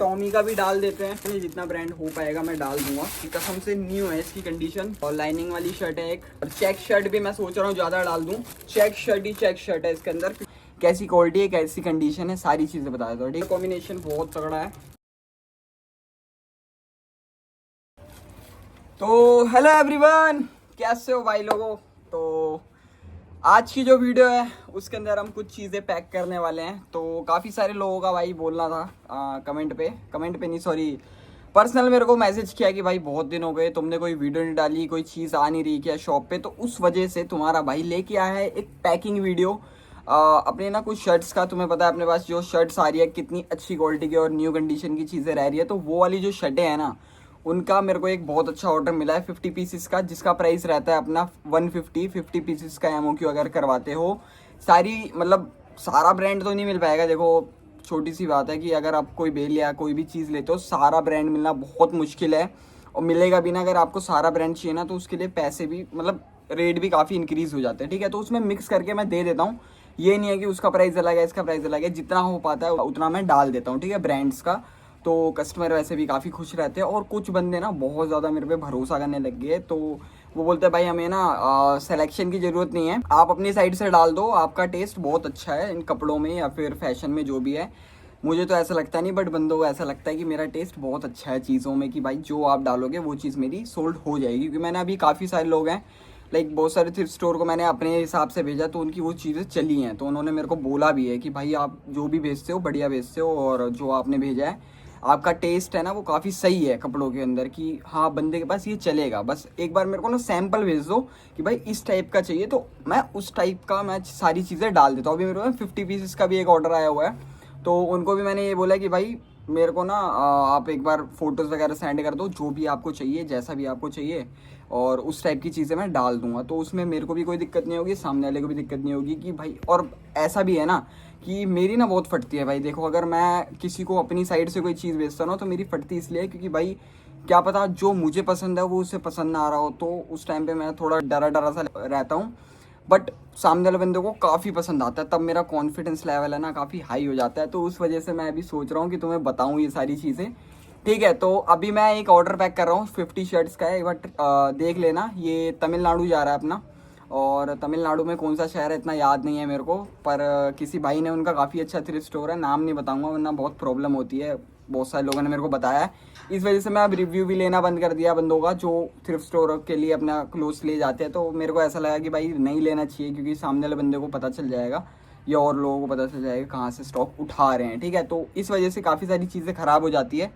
Tommy का भी डाल देते हैं, जितना ब्रांड हो पाएगा मैं डाल दूंगा। कसम से न्यू है इसकी कंडीशन। और लाइनिंग वाली शर्ट है एक, और चेक शर्ट भी मैं सोच रहा हूँ ज़्यादा डाल दूँ। चेक शर्ट है इसके अंदर। कैसी क्वालिटी है, कैसी कंडीशन है, सारी चीज़ें बता देता हूँ। ठीक, कॉम्बिनेशन बहुत तगड़ा है। तो हेलो एवरीवन, कैसे हो भाई लोगों। तो आज की जो वीडियो है उसके अंदर हम कुछ चीज़ें पैक करने वाले हैं। तो काफ़ी सारे लोगों का भाई बोलना था कमेंट पे नहीं, सॉरी, पर्सनल मेरे को मैसेज किया कि भाई बहुत दिन हो गए, तुमने कोई वीडियो नहीं डाली, कोई चीज़ आ नहीं रही क्या शॉप पे। तो उस वजह से तुम्हारा भाई लेके आया है एक पैकिंग वीडियो अपने ना कुछ शर्ट्स का। तुम्हें पता है अपने पास जो शर्ट्स आ रही है कितनी अच्छी क्वालिटी की और न्यू कंडीशन की चीज़ें रह रही है। तो वो वाली जो शर्टें हैं ना, उनका मेरे को एक बहुत अच्छा ऑर्डर मिला है 50 पीसेस का, जिसका प्राइस रहता है अपना 150 पीसेस का MOQ अगर करवाते हो। सारी मतलब सारा ब्रांड तो नहीं मिल पाएगा, देखो छोटी सी बात है कि अगर आप कोई बेल या कोई भी चीज़ लेते हो, सारा ब्रांड मिलना बहुत मुश्किल है। और मिलेगा भी ना, अगर आपको सारा ब्रांड चाहिए ना तो उसके लिए पैसे भी मतलब रेट भी काफ़ी इंक्रीज़ हो जाते हैं। ठीक है, तो उसमें मिक्स करके मैं दे देता हूँ। ये नहीं है कि उसका प्राइस अलग है इसका प्राइस अलग है, जितना हो पाता है उतना मैं डाल देता हूँ। ठीक है, ब्रांड्स का। तो कस्टमर वैसे भी काफ़ी खुश रहते हैं। और कुछ बंदे ना बहुत ज़्यादा मेरे पे भरोसा करने लग गए, तो वो बोलते हैं भाई हमें ना सिलेक्शन की ज़रूरत नहीं है, आप अपनी साइड से डाल दो, आपका टेस्ट बहुत अच्छा है इन कपड़ों में या फिर फैशन में जो भी है। मुझे तो ऐसा लगता नहीं, बट बंदों को ऐसा लगता है कि मेरा टेस्ट बहुत अच्छा है चीज़ों में, कि भाई जो आप डालोगे वो चीज़ मेरी सोल्ड हो जाएगी। क्योंकि मैंने अभी काफ़ी सारे लोग हैं, लाइक बहुत सारे थ्रिफ्ट स्टोर को मैंने अपने हिसाब से भेजा, तो उनकी वो चीज़ें चली हैं। तो उन्होंने मेरे को बोला भी है कि भाई आप जो भी भेजते हो बढ़िया भेजते हो, और जो आपने भेजा है आपका टेस्ट है ना वो काफ़ी सही है कपड़ों के अंदर, कि हाँ बंदे के पास ये चलेगा। बस एक बार मेरे को ना सैंपल भेज दो कि भाई इस टाइप का चाहिए, तो मैं उस टाइप का मैं सारी चीज़ें डाल देता हूँ। अभी मेरे को 50 पीसेस का भी एक ऑर्डर आया हुआ है, तो उनको भी मैंने ये बोला कि भाई मेरे को ना आप एक बार फ़ोटोज़ वगैरह सेंड कर दो, जो भी आपको चाहिए, जैसा भी आपको चाहिए, और उस टाइप की चीज़ें मैं डाल दूंगा। तो उसमें मेरे को भी कोई दिक्कत नहीं होगी, सामने वाले को भी दिक्कत नहीं होगी कि भाई। और ऐसा भी है ना कि मेरी ना बहुत फटती है भाई। देखो अगर मैं किसी को अपनी साइड से कोई चीज़ बेचता हूँ तो मेरी फटती इसलिए क्योंकि भाई क्या पता जो मुझे पसंद है वो उसे पसंद ना आ रहा हो, तो उस टाइम पे मैं थोड़ा डरा सा रहता हूँ। बट सामने वाले बंदे को काफ़ी पसंद आता है, तब मेरा कॉन्फिडेंस लेवल है ना काफ़ी हाई हो जाता है। तो उस वजह से मैं अभी सोच रहा हूँ कि तुम्हें बताऊँ ये सारी चीज़ें। ठीक है, तो अभी मैं एक ऑर्डर पैक कर रहा हूँ 50 शर्ट्स का है, एक बार देख लेना। ये तमिलनाडु जा रहा है अपना, और तमिलनाडु में कौन सा शहर है इतना याद नहीं है मेरे को, पर किसी भाई ने, उनका काफ़ी अच्छा थ्रिफ्ट स्टोर है, नाम नहीं बताऊंगा वरना बहुत प्रॉब्लम होती है, बहुत सारे लोगों ने मेरे को बताया है। इस वजह से मैं अब रिव्यू भी लेना बंद कर दिया बंदों का, जो थ्रिफ्ट स्टोर के लिए अपना क्लोथ्स ले जाते हैं। तो मेरे को ऐसा लगा कि भाई नहीं लेना चाहिए, क्योंकि सामने वाले बंदे को पता चल जाएगा या और लोगों को पता चल जाएगा कहाँ से स्टॉक उठा रहे हैं। ठीक है, तो इस वजह से काफ़ी सारी चीज़ें ख़राब हो जाती है,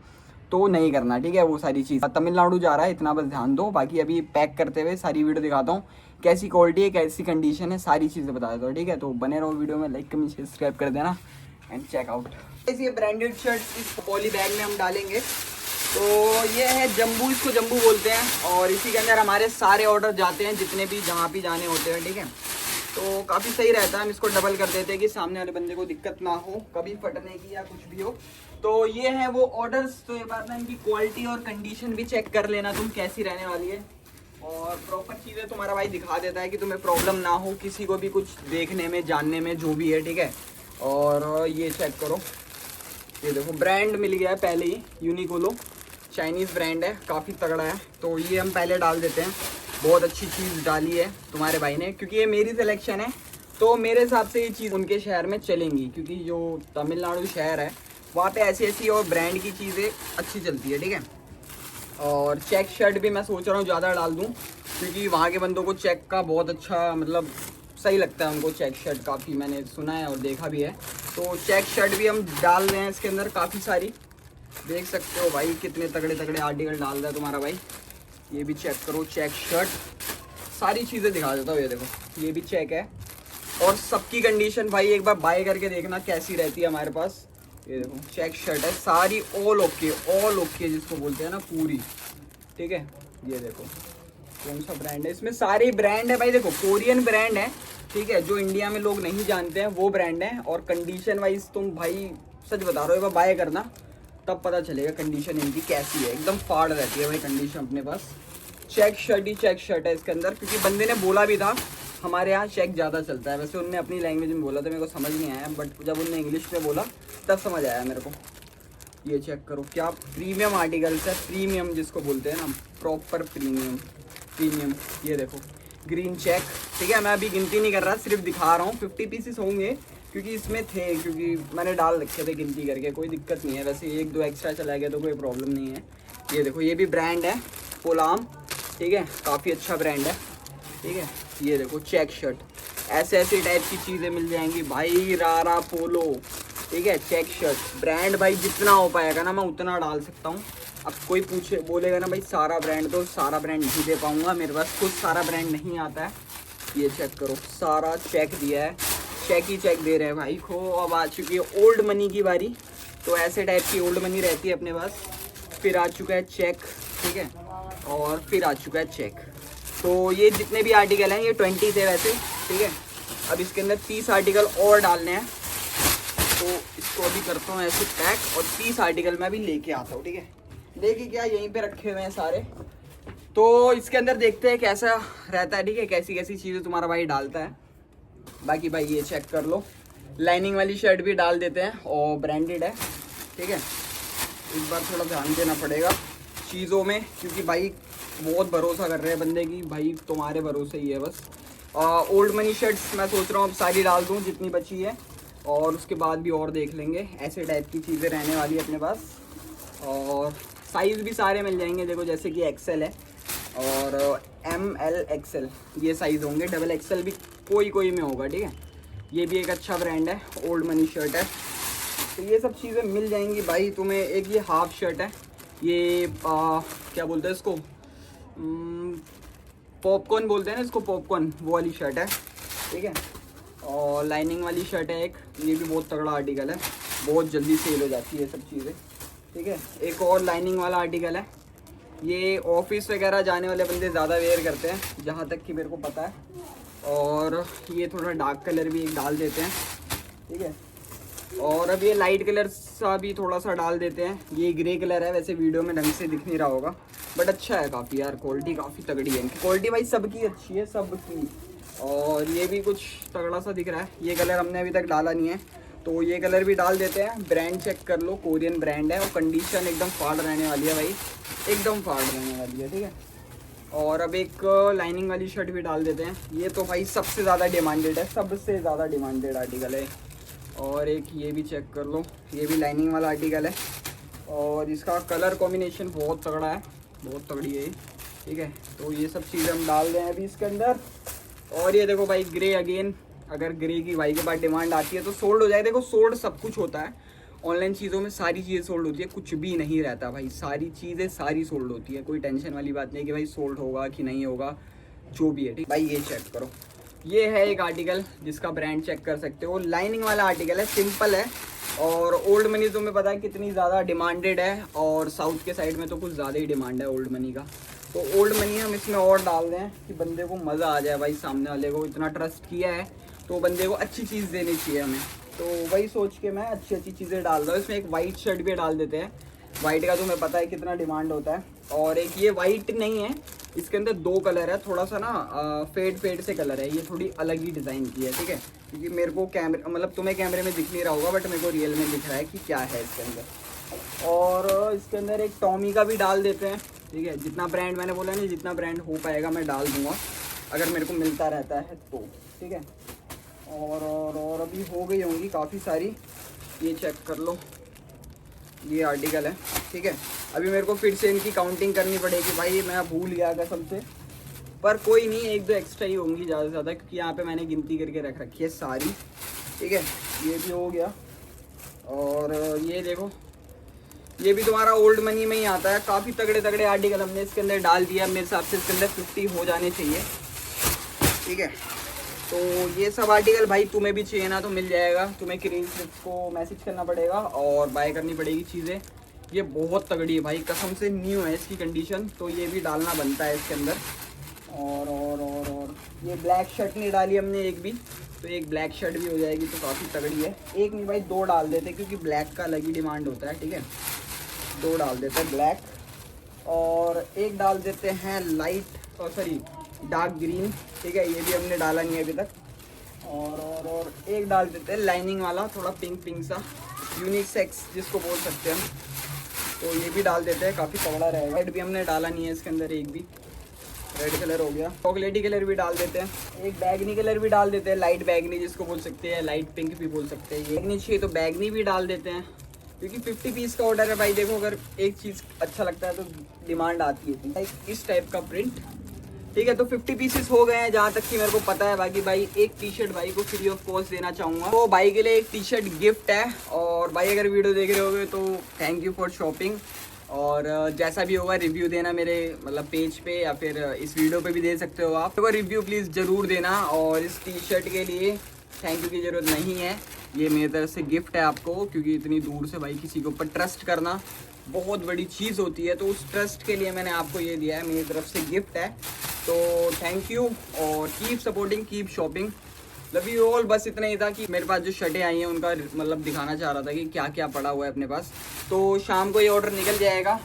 तो नहीं करना। ठीक है, वो सारी चीज़ तमिलनाडु जा रहा है, इतना बस ध्यान दो। बाकी अभी पैक करते हुए सारी वीडियो दिखाता हूँ, कैसी क्वालिटी है, कैसी कंडीशन है, सारी चीज़ें बता देता हूँ। ठीक है, तो बने रहो वीडियो में, लाइक कमेंट सब्सक्राइब कर देना एंड चेक आउट। ये ब्रांडेड शर्ट इस पॉली बैग में हम डालेंगे। तो ये है जम्बू, इसको जम्बू बोलते हैं, और इसी के अंदर हमारे सारे ऑर्डर जाते हैं जितने भी जहाँ भी जाने होते हैं। ठीक है, तो काफ़ी सही रहता है। हम इसको डबल कर देते हैं कि सामने वाले बंदे को दिक्कत ना हो कभी फटने की या कुछ भी हो। तो ये है वो ऑर्डर्स। तो ये बात ना, इनकी क्वालिटी और कंडीशन भी चेक कर लेना तुम कैसी रहने वाली है, और प्रॉपर चीज़ें तुम्हारा भाई दिखा देता है कि तुम्हें प्रॉब्लम ना हो किसी को भी कुछ देखने में, जानने में, जो भी है। ठीक है, और ये चेक करो, ये देखो ब्रांड मिल गया है पहले ही, यूनिकोलो चाइनीज़ ब्रांड है, काफ़ी तगड़ा है। तो ये हम पहले डाल देते हैं। बहुत अच्छी चीज़ डाली है तुम्हारे भाई ने, क्योंकि ये मेरी सिलेक्शन है, तो मेरे हिसाब से ये चीज़ उनके शहर में चलेंगी, क्योंकि जो तमिलनाडु शहर है वहाँ पे ऐसी ऐसी और ब्रांड की चीज़ें अच्छी चलती है। ठीक है, और चेक शर्ट भी मैं सोच रहा हूँ ज़्यादा डाल दूँ, क्योंकि वहाँ के बंदों को चेक का बहुत अच्छा मतलब सही लगता है उनको। चेक शर्ट काफ़ी मैंने सुना है और देखा भी है, तो चेक शर्ट भी हम डाल रहे हैं इसके अंदर काफ़ी सारी। देख सकते हो भाई कितने तगड़े तगड़े आर्टिकल डाल रहा है तुम्हारा भाई। ये भी चेक करो, चेक शर्ट, सारी चीज़ें दिखा देता हूँ। ये देखो ये भी चेक है, और सबकी कंडीशन भाई एक बार बाय करके देखना कैसी रहती है हमारे पास। ये देखो चेक शर्ट है सारी, ऑल ओके जिसको बोलते हैं ना, पूरी। ठीक है, ये देखो कौन सा ब्रांड है, इसमें सारे ब्रांड है भाई। देखो कोरियन ब्रांड है, ठीक है, जो इंडिया में लोग नहीं जानते हैं वो ब्रांड है। और कंडीशन वाइज तुम भाई सच बता रहे हो, एक बार बाय करना तब पता चलेगा कंडीशन इनकी कैसी है। एकदम फाड़ रहती है भाई कंडीशन अपने पास। चेक शर्ट है इसके अंदर, क्योंकि बंदे ने बोला भी था हमारे यहाँ चेक ज़्यादा चलता है। वैसे उनने अपनी लैंग्वेज में बोला था, मेरे को समझ नहीं आया, बट जब उनने इंग्लिश में बोला तब समझ आया मेरे को। ये चेक करो, क्या प्रीमियम आर्टिकल्स है, प्रीमियम जिसको बोलते हैं ना, प्रॉपर प्रीमियम। ये देखो ग्रीन चेक, ठीक है। मैं अभी गिनती नहीं कर रहा, सिर्फ दिखा रहा हूँ। 50 पीसेस होंगे क्योंकि इसमें थे, क्योंकि मैंने डाल रखे थे गिनती करके, कोई दिक्कत नहीं है। वैसे 1-2 एक्स्ट्रा चला गया तो कोई प्रॉब्लम नहीं है। ये देखो, ये भी ब्रांड है पोलाम, ठीक है, काफ़ी अच्छा ब्रांड है, ठीक है। ये देखो चेक शर्ट, ऐसे टाइप की चीज़ें मिल जाएंगी भाई। रारा पोलो, ठीक है, चेक शर्ट ब्रांड भाई जितना हो पाएगा ना मैं उतना डाल सकता हूँ। अब कोई पूछे बोलेगा ना भाई सारा ब्रांड, तो सारा ब्रांड नहीं दे पाऊँगा, मेरे पास खुद सारा ब्रांड नहीं आता है। ये चेक करो, सारा चेक दिया है, चेक ही चेक दे रहे हैं भाई को। अब आ चुकी है ओल्ड मनी की बारी, तो ऐसे टाइप की ओल्ड मनी रहती है अपने पास। फिर आ चुका है चेक, ठीक है, और फिर आ चुका है चेक। तो ये जितने भी आर्टिकल हैं ये 20 थे वैसे, ठीक है। अब इसके अंदर 30 आर्टिकल और डालने हैं, तो इसको अभी करता हूँ ऐसे पैक, और 30 आर्टिकल मैं अभी लेके आता हूँ, ठीक है। लेके क्या यहीं पे रखे हुए हैं सारे, तो इसके अंदर देखते हैं कैसा रहता है, ठीक है, कैसी कैसी चीज़ें तुम्हारा भाई डालता है। बाकी भाई ये चेक कर लो, लाइनिंग वाली शर्ट भी डाल देते हैं और ब्रांडेड है, ठीक है। इस बार थोड़ा ध्यान देना पड़ेगा चीज़ों में, क्योंकि भाई बहुत भरोसा कर रहे हैं बंदे की, भाई तुम्हारे भरोसे ही है बस। ओल्ड मनी शर्ट्स मैं सोच रहा हूँ अब सारी डाल दूँ जितनी बची है, और उसके बाद भी और देख लेंगे। ऐसे टाइप की चीज़ें रहने वाली है अपने पास, और साइज़ भी सारे मिल जाएंगे। देखो जैसे कि एक्सेल है और ML XL ये साइज़ होंगे, डबल XL भी कोई में होगा, ठीक है। ये भी एक अच्छा ब्रांड है, ओल्ड मनी शर्ट है, तो ये सब चीज़ें मिल जाएंगी भाई तुम्हें। एक ये हाफ शर्ट है, ये क्या बोलते हैं इसको, पॉपकॉर्न बोलते हैं ना इसको, पॉपकॉर्न, वो वाली शर्ट है, ठीक है। और लाइनिंग वाली शर्ट है एक, ये भी बहुत तगड़ा आर्टिकल है, बहुत जल्दी सेल हो जाती है ये सब चीज़ें, ठीक है। एक और लाइनिंग वाला आर्टिकल है, ये ऑफिस वगैरह जाने वाले बंदे ज़्यादा वेयर करते हैं जहाँ तक कि मेरे को पता है। और ये थोड़ा डार्क कलर भी एक डाल देते हैं, ठीक है। और अब ये लाइट कलर सा भी थोड़ा सा डाल देते हैं। ये ग्रे कलर है, वैसे वीडियो में ढंग से दिख नहीं रहा होगा, बट अच्छा है काफ़ी यार, क्वालिटी काफ़ी तगड़ी है इनकी। क्वालिटी भाई सबकी अच्छी है, सबकी। और ये भी कुछ तगड़ा सा दिख रहा है, ये कलर हमने अभी तक डाला नहीं है, तो ये कलर भी डाल देते हैं। ब्रांड चेक कर लो, कोरियन ब्रांड है, और कंडीशन एकदम फाड़ रहने वाली है भाई, एकदम फाड़ रहने वाली है, ठीक है। और अब एक लाइनिंग वाली शर्ट भी डाल देते हैं, ये तो भाई सबसे ज़्यादा डिमांडेड है, सबसे ज़्यादा डिमांडेड आर्टिकल है। और एक ये भी चेक कर लो, ये भी लाइनिंग वाला आर्टिकल है, और इसका कलर कॉम्बिनेशन बहुत तगड़ा है, बहुत तगड़ी है, ठीक है। तो ये सब चीज़ें हम डाल रहे हैं अभी इसके अंदर। और ये देखो भाई ग्रे अगेन, अगर ग्रे की भाई के बाद डिमांड आती है तो सोल्ड हो जाए। देखो सोल्ड सब कुछ होता है ऑनलाइन चीज़ों में, सारी चीज़ें सोल्ड होती है, कुछ भी नहीं रहता भाई, सारी चीज़ें सारी सोल्ड होती है, कोई टेंशन वाली बात नहीं कि भाई सोल्ड होगा कि नहीं होगा, जो भी है, ठीक भाई। ये चेक करो, ये है एक आर्टिकल जिसका ब्रांड चेक कर सकते हो, लाइनिंग वाला आर्टिकल है, सिंपल है। और ओल्ड मनी तुम्हें पता है कितनी ज़्यादा डिमांडेड है, और साउथ के साइड में तो कुछ ज़्यादा ही डिमांड है ओल्ड मनी का। तो ओल्ड मनी हम इसमें और डाल दें कि बंदे को मज़ा आ जाए भाई, सामने वाले को इतना ट्रस्ट किया है तो बंदे को अच्छी चीज़ देनी चाहिए हमें, तो वही सोच के मैं अच्छी चीज़ें डाल रहा हूँ। इसमें एक वाइट शर्ट भी डाल देते हैं, वाइट का तुम्हें पता है कितना डिमांड होता है। और एक ये वाइट नहीं है, इसके अंदर 2 कलर है, थोड़ा सा ना फेड से कलर है, ये थोड़ी अलग ही डिज़ाइन की है, ठीक है। क्योंकि मेरे को कैमरे मतलब तुम्हें कैमरे में दिख नहीं रहा होगा, बट मेरे को रियल में दिख रहा है कि क्या है इसके अंदर। और इसके अंदर एक टॉमी का भी डाल देते हैं, ठीक है। जितना ब्रांड मैंने बोला नहीं, जितना ब्रांड हो पाएगा मैं डाल दूँगा, अगर मेरे को मिलता रहता है तो, ठीक है। और अभी हो गई होंगी काफ़ी सारी, ये चेक कर लो, ये आर्टिकल है, ठीक है। अभी मेरे को फिर से इनकी काउंटिंग करनी पड़ेगी भाई, मैं भूल गया कसम से, पर कोई नहीं, 1-2 एक्स्ट्रा ही होंगी ज़्यादा से ज़्यादा, क्योंकि यहाँ पे मैंने गिनती करके रख रखी है सारी, ठीक है। ये भी हो गया। और ये देखो, ये भी तुम्हारा ओल्ड मनी में ही आता है, काफ़ी तगड़े आर्टिकल हमने इसके अंदर डाल दिया, मेरे हिसाब से इसके अंदर 50 हो जाने चाहिए, ठीक है। तो ये सब आर्टिकल भाई तुम्हें भी चाहिए ना तो मिल जाएगा, तुम्हें क्रेज को मैसेज करना पड़ेगा और बाय करनी पड़ेगी चीज़ें। ये बहुत तगड़ी है भाई, कसम से न्यू है इसकी कंडीशन, तो ये भी डालना बनता है इसके अंदर। और ये ब्लैक शर्ट नहीं डाली हमने एक भी, तो एक ब्लैक शर्ट भी हो जाएगी, तो काफ़ी तगड़ी है। एक नहीं भाई 2 डाल देते, क्योंकि ब्लैक का अलग ही डिमांड होता है, ठीक है। 2 डाल देते हैं ब्लैक, और एक डाल देते हैं लाइट सॉरी डार्क ग्रीन, ठीक है। ये भी हमने डाला नहीं है अभी तक। और एक डाल देते हैं लाइनिंग वाला, थोड़ा पिंक सा, यूनिसेक्स जिसको बोल सकते हैं हम, तो ये भी डाल देते हैं, काफ़ी तगड़ा रहेगा। रेड भी हमने डाला नहीं है इसके अंदर, एक भी रेड कलर हो गया। चॉकलेटी कलर भी डाल देते हैं, एक बैगनी कलर भी डाल देते हैं, लाइट बैगनी जिसको बोल सकते हैं, लाइट पिंक भी बोल सकते हैं। बैगनी चाहिए तो बैगनी भी डाल देते हैं, क्योंकि 50 पीस का ऑर्डर है भाई। देखो अगर एक चीज़ अच्छा लगता है तो डिमांड आती है लाइक इस टाइप का प्रिंट। ठीक है, तो 50 पीसेस हो गए हैं जहाँ तक कि मेरे को पता है। बाकी भाई एक टी शर्ट भाई को फ्री ऑफ कॉस्ट देना चाहूँगा, तो भाई के लिए एक टी शर्ट गिफ्ट है। और भाई अगर वीडियो देख रहे होगे तो थैंक यू फॉर शॉपिंग। और जैसा भी होगा रिव्यू देना मेरे मतलब पेज पे, या फिर इस वीडियो पे भी दे सकते हो आप। तो रिव्यू प्लीज़ ज़रूर देना। और इस टी शर्ट के लिए थैंक यू की ज़रूरत नहीं है, ये मेरी तरफ से गिफ्ट है आपको, क्योंकि इतनी दूर से भाई किसी के ऊपर ट्रस्ट करना बहुत बड़ी चीज़ होती है। तो उस ट्रस्ट के लिए मैंने आपको ये दिया है, मेरी तरफ से गिफ्ट है। तो थैंक यू और keep supporting, keep shopping, love you all. बस इतना ही था कि मेरे पास जो शर्टें आई हैं उनका मतलब दिखाना चाह रहा था कि क्या क्या पड़ा हुआ है अपने पास। तो शाम को ये ऑर्डर निकल जाएगा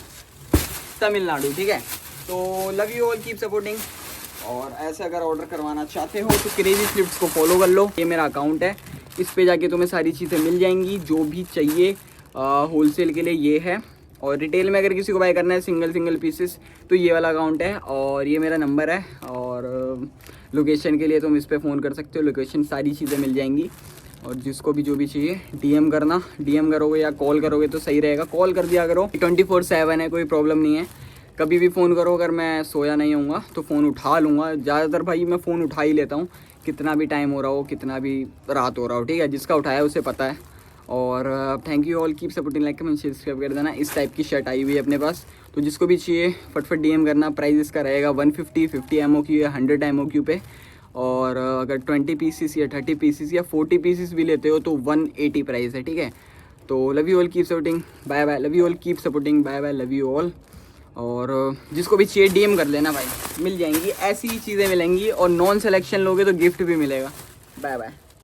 तमिलनाडु, ठीक है। तो love you all, keep supporting. और ऐसे अगर ऑर्डर करवाना चाहते हो तो क्रेजी थ्रिफ्ट्स को फॉलो कर लो, ये मेरा अकाउंट है, इस पे जाके तुम्हें सारी चीज़ें मिल जाएंगी जो भी चाहिए। होलसेल के लिए ये है, और रिटेल में अगर किसी को बाय करना है सिंगल पीसेस तो ये वाला अकाउंट है, और ये मेरा नंबर है। और लोकेशन के लिए तुम इस पर फ़ोन कर सकते हो, लोकेशन सारी चीज़ें मिल जाएंगी। और जिसको भी जो भी चाहिए डीएम करना, डीएम करोगे या कॉल करोगे तो सही रहेगा। कॉल कर दिया करो, 24/7 है, कोई प्रॉब्लम नहीं है। कभी भी फ़ोन करो, अगर मैं सोया नहीं होऊंगा तो फ़ोन उठा लूँगा। ज़्यादातर भाई मैं फ़ोन उठा ही लेता हूँ, कितना भी टाइम हो रहा हो, कितना भी रात हो रहा हो, ठीक है। जिसका उठाया उसे पता है। और thank you all, keep supporting, like comment share subscribe कर देना। इस टाइप की शर्ट आई हुई है अपने पास, तो जिसको भी चाहिए फटफट डीएम करना। प्राइस इसका रहेगा 150 MOQ या 100 MOQ पे। और अगर 20 पीसीस या 30 पीसीस या 40 पीसीस भी लेते हो तो 180 प्राइस है, ठीक है। तो love you all, keep supporting, bye bye. Love you all, keep supporting, bye bye, love you all. और जिसको भी चाहिए डीएम कर लेना भाई, मिल जाएंगी, ऐसी ही चीज़ें मिलेंगी। और नॉन सिलेक्शन लोगे तो गिफ्ट भी मिलेगा। Bye bye.